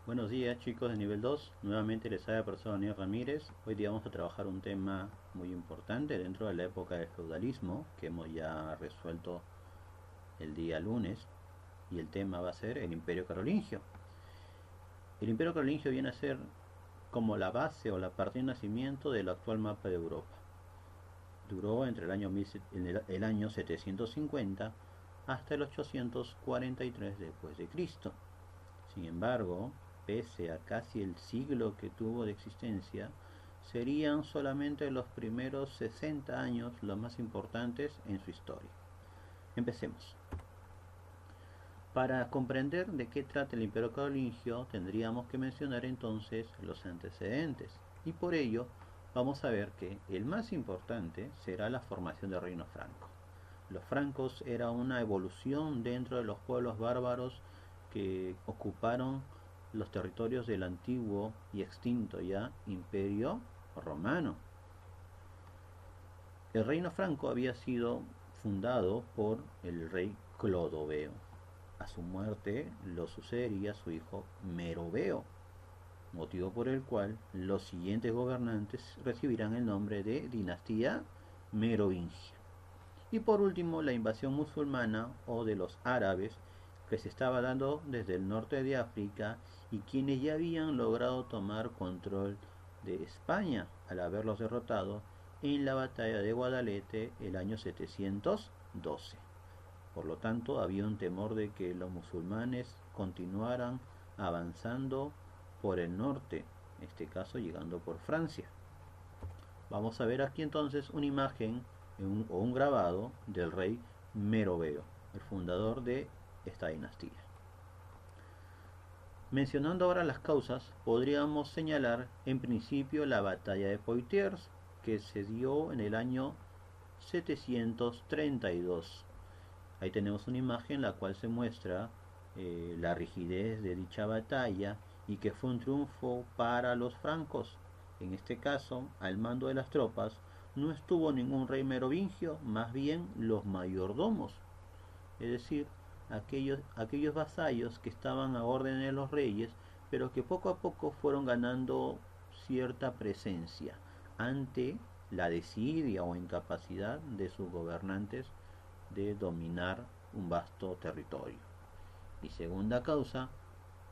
Buenos días chicos de nivel 2. Nuevamente les habla profesor Daniel Ramírez. Hoy día vamos a trabajar un tema muy importante dentro de la época del feudalismo que hemos ya resuelto el día lunes, y el tema va a ser el Imperio Carolingio. El Imperio Carolingio viene a ser como la base o la partida de nacimiento del actual mapa de Europa. Duró entre el año 750 hasta el 843 después de Cristo. Sin embargo, pese a casi el siglo que tuvo de existencia, serían solamente los primeros 60 años los más importantes en su historia. Empecemos. Para comprender de qué trata el Imperio Carolingio, tendríamos que mencionar entonces los antecedentes, y por ello vamos a ver que el más importante será la formación del reino franco. Los francos era una evolución dentro de los pueblos bárbaros que ocuparon los territorios del antiguo y extinto ya Imperio Romano. El reino franco había sido fundado por el rey Clodoveo. A su muerte lo sucedería su hijo Meroveo, motivo por el cual los siguientes gobernantes recibirán el nombre de dinastía merovingia. Y por último, la invasión musulmana o de los árabes que se estaba dando desde el norte de África, y quienes ya habían logrado tomar control de España al haberlos derrotado en la batalla de Guadalete el año 712. Por lo tanto, había un temor de que los musulmanes continuaran avanzando por el norte, en este caso llegando por Francia. Vamos a ver aquí entonces una imagen o un grabado del rey Meroveo, el fundador de esta dinastía. Mencionando ahora las causas, podríamos señalar en principio la batalla de Poitiers, que se dio en el año 732. Ahí tenemos una imagen la cual se muestra la rigidez de dicha batalla, y que fue un triunfo para los francos. En este caso, al mando de las tropas no estuvo ningún rey merovingio, más bien los mayordomos, es decir, aquellos vasallos que estaban a orden de los reyes, pero que poco a poco fueron ganando cierta presencia ante la desidia o incapacidad de sus gobernantes de dominar un vasto territorio. Y segunda causa,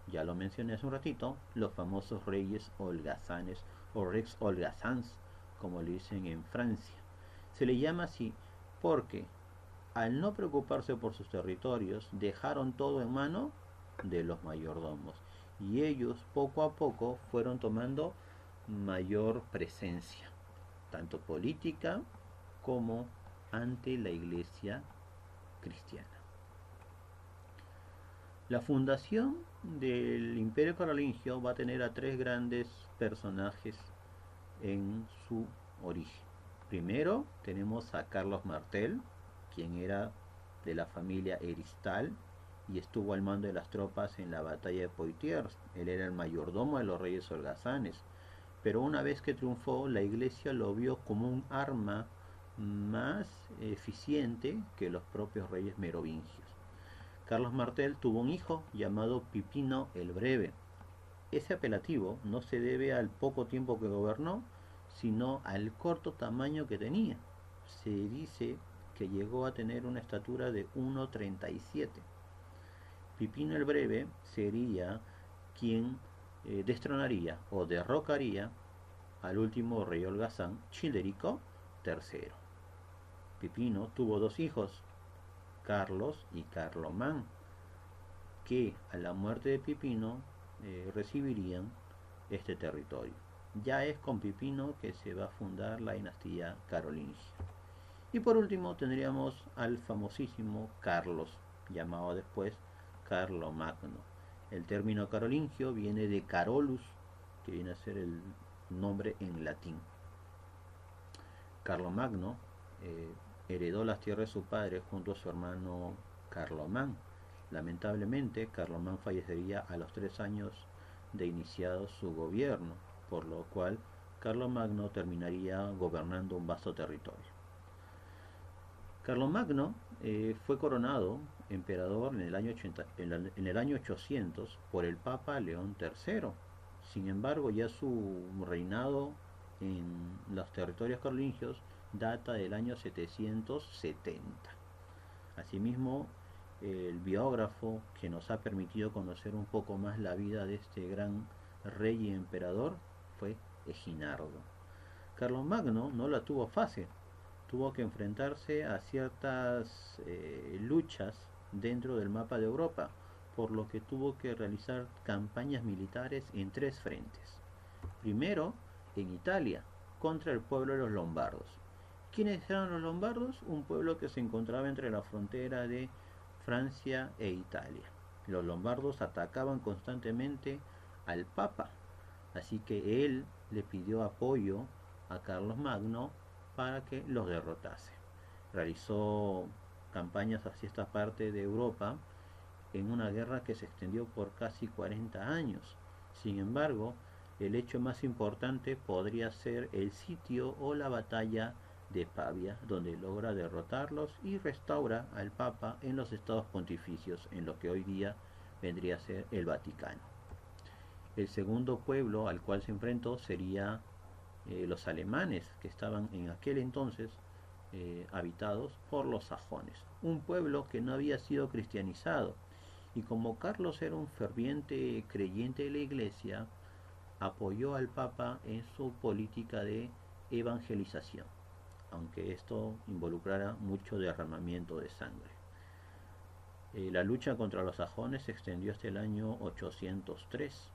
ya lo mencioné hace un ratito, los famosos reyes holgazanes o rex holgazans, como le dicen en Francia. Se le llama así porque al no preocuparse por sus territorios, dejaron todo en mano de los mayordomos, y ellos poco a poco fueron tomando mayor presencia, tanto política como ante la iglesia cristiana. La fundación del Imperio Carolingio va a tener a tres grandes personajes en su origen. Primero tenemos a Carlos Martel, quien era de la familia Heristal y estuvo al mando de las tropas en la batalla de Poitiers. Él era el mayordomo de los reyes holgazanes, pero una vez que triunfó, la iglesia lo vio como un arma más eficiente que los propios reyes merovingios. Carlos Martel tuvo un hijo llamado Pipino el Breve. Ese apelativo no se debe al poco tiempo que gobernó, sino al corto tamaño que tenía. Se dice que llegó a tener una estatura de 1,37. Pipino el Breve sería quien destronaría o derrocaría al último rey holgazán, Childerico III. Pipino tuvo dos hijos, Carlos y Carlomán, que a la muerte de Pipino recibirían este territorio. Ya es con Pipino que se va a fundar la dinastía carolingia. Y por último tendríamos al famosísimo Carlos, llamado después Carlomagno. El término carolingio viene de Carolus, que viene a ser el nombre en latín. Carlomagno heredó las tierras de su padre junto a su hermano Carlomán. Lamentablemente, Carlomán fallecería a los 3 años de iniciado su gobierno, por lo cual Carlomagno terminaría gobernando un vasto territorio. Carlomagno fue coronado emperador en el año 800 por el Papa León III. Sin embargo, ya su reinado en los territorios carolingios data del año 770. Asimismo, el biógrafo que nos ha permitido conocer un poco más la vida de este gran rey y emperador fue Eginardo. Carlomagno no la tuvo fácil, tuvo que enfrentarse a ciertas luchas dentro del mapa de Europa, por lo que tuvo que realizar campañas militares en tres frentes. Primero, en Italia, contra el pueblo de los lombardos. ¿Quiénes eran los lombardos? Un pueblo que se encontraba entre la frontera de Francia e Italia. Los lombardos atacaban constantemente al Papa, así que él le pidió apoyo a Carlos Magno para que los derrotase. Realizó campañas hacia esta parte de Europa en una guerra que se extendió por casi 40 años. Sin embargo, el hecho más importante podría ser el sitio o la batalla de Pavia, donde logra derrotarlos y restaura al Papa en los estados pontificios, en lo que hoy día vendría a ser el Vaticano. El segundo pueblo al cual se enfrentó sería los alemanes, que estaban en aquel entonces habitados por los sajones, un pueblo que no había sido cristianizado, y como Carlos era un ferviente creyente de la Iglesia, apoyó al Papa en su política de evangelización, aunque esto involucrara mucho derramamiento de sangre. La lucha contra los sajones se extendió hasta el año 803,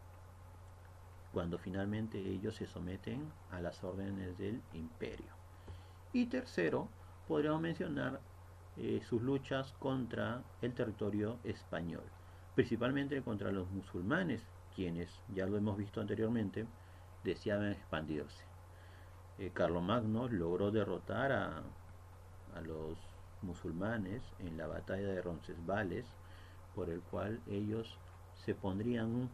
cuando finalmente ellos se someten a las órdenes del imperio. Y tercero, podríamos mencionar sus luchas contra el territorio español, principalmente contra los musulmanes, quienes, ya lo hemos visto anteriormente, deseaban expandirse. Carlomagno logró derrotar a los musulmanes en la batalla de Roncesvalles, por el cual ellos se pondrían,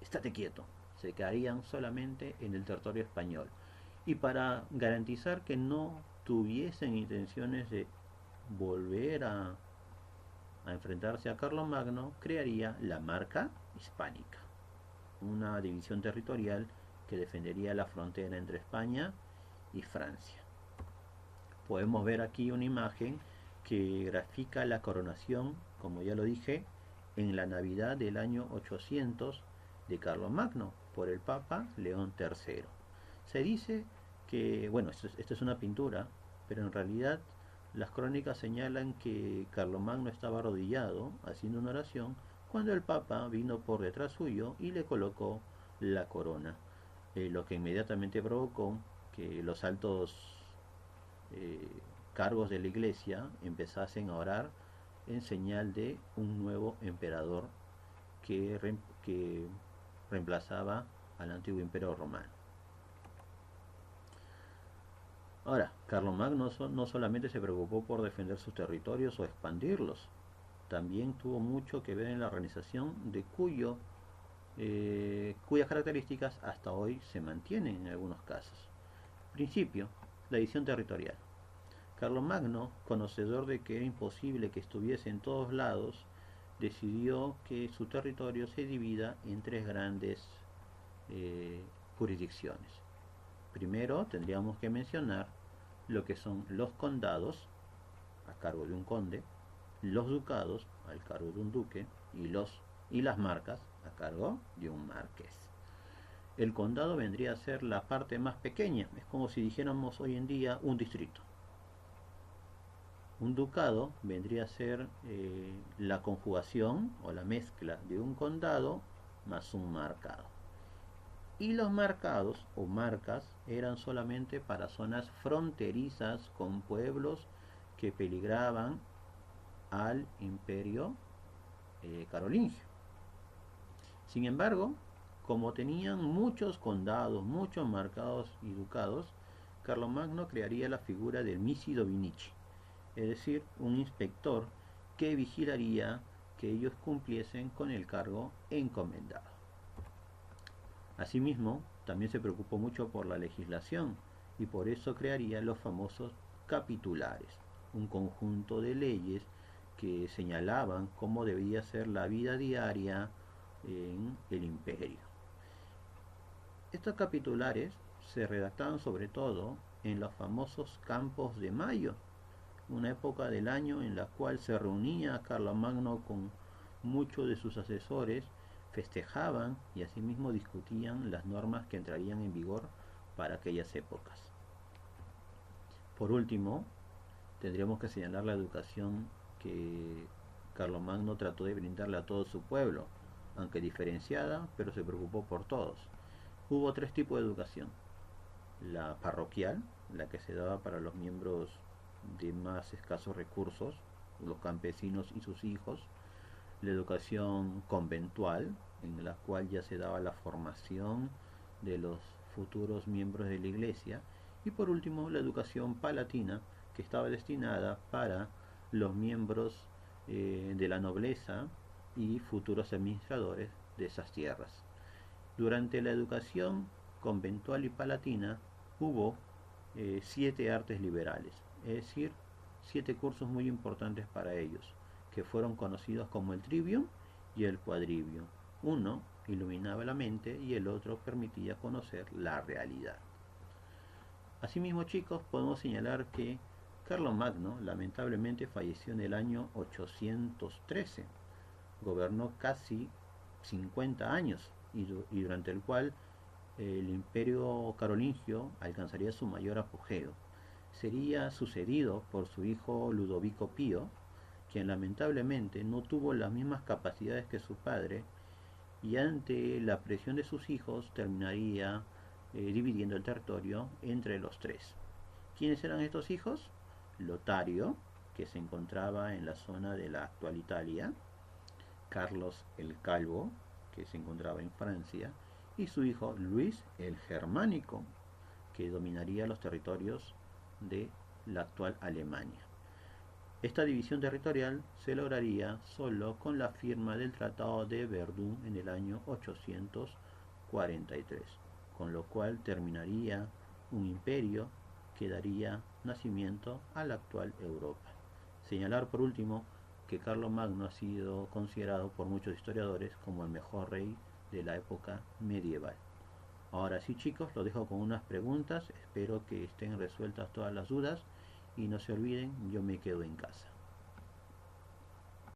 estate quieto, se quedarían solamente en el territorio español. Y para garantizar que no tuviesen intenciones de volver a enfrentarse a Carlomagno, crearía la Marca Hispánica, una división territorial que defendería la frontera entre España y Francia. Podemos ver aquí una imagen que grafica la coronación, como ya lo dije, en la Navidad del año 800 de Carlomagno por el Papa León III. Se dice que, bueno, esto es una pintura, pero en realidad las crónicas señalan que Carlomagno estaba arrodillado haciendo una oración cuando el Papa vino por detrás suyo y le colocó la corona, lo que inmediatamente provocó que los altos cargos de la iglesia empezasen a orar en señal de un nuevo emperador que reemplazaba al antiguo imperio romano. Ahora, Carlomagno no solamente se preocupó por defender sus territorios o expandirlos, también tuvo mucho que ver en la organización de cuyas características hasta hoy se mantienen en algunos casos. Principio, la división territorial. Carlomagno, conocedor de que era imposible que estuviese en todos lados, decidió que su territorio se divida en tres grandes jurisdicciones. Primero tendríamos que mencionar lo que son los condados, a cargo de un conde, los ducados, al cargo de un duque, y las marcas, a cargo de un marqués. El condado vendría a ser la parte más pequeña, es como si dijéramos hoy en día un distrito. Un ducado vendría a ser la conjugación o la mezcla de un condado más un marcado. Y los marcados o marcas eran solamente para zonas fronterizas con pueblos que peligraban al imperio carolingio. Sin embargo, como tenían muchos condados, muchos marcados y ducados, Carlomagno crearía la figura del Missi Dominici, es decir, un inspector que vigilaría que ellos cumpliesen con el cargo encomendado. Asimismo, también se preocupó mucho por la legislación y por eso crearía los famosos capitulares, un conjunto de leyes que señalaban cómo debía ser la vida diaria en el imperio. Estos capitulares se redactaban sobre todo en los famosos Campos de Mayo, una época del año en la cual se reunía Carlomagno con muchos de sus asesores, festejaban y asimismo discutían las normas que entrarían en vigor para aquellas épocas. Por último, tendríamos que señalar la educación que Carlomagno trató de brindarle a todo su pueblo, aunque diferenciada, pero se preocupó por todos. Hubo tres tipos de educación: la parroquial, la que se daba para los miembros de más escasos recursos, los campesinos y sus hijos; la educación conventual, en la cual ya se daba la formación de los futuros miembros de la iglesia; y por último la educación palatina, que estaba destinada para los miembros de la nobleza y futuros administradores de esas tierras. Durante la educación conventual y palatina hubo 7 artes liberales, es decir, 7 cursos muy importantes para ellos, que fueron conocidos como el trivium y el quadrivium. Uno iluminaba la mente y el otro permitía conocer la realidad. Asimismo, chicos, podemos señalar que Carlomagno lamentablemente falleció en el año 813. Gobernó casi 50 años y durante el cual el imperio carolingio alcanzaría su mayor apogeo. Sería sucedido por su hijo Ludovico Pío, quien lamentablemente no tuvo las mismas capacidades que su padre, y ante la presión de sus hijos terminaría dividiendo el territorio entre los tres. ¿Quiénes eran estos hijos? Lotario, que se encontraba en la zona de la actual Italia; Carlos el Calvo, que se encontraba en Francia; y su hijo Luis el Germánico, que dominaría los territorios de la actual Alemania. Esta división territorial se lograría solo con la firma del Tratado de Verdún en el año 843, con lo cual terminaría un imperio que daría nacimiento a la actual Europa. Señalar por último que Carlomagno ha sido considerado por muchos historiadores como el mejor rey de la época medieval. Ahora sí, chicos, los dejo con unas preguntas, espero que estén resueltas todas las dudas y no se olviden, yo me quedo en casa.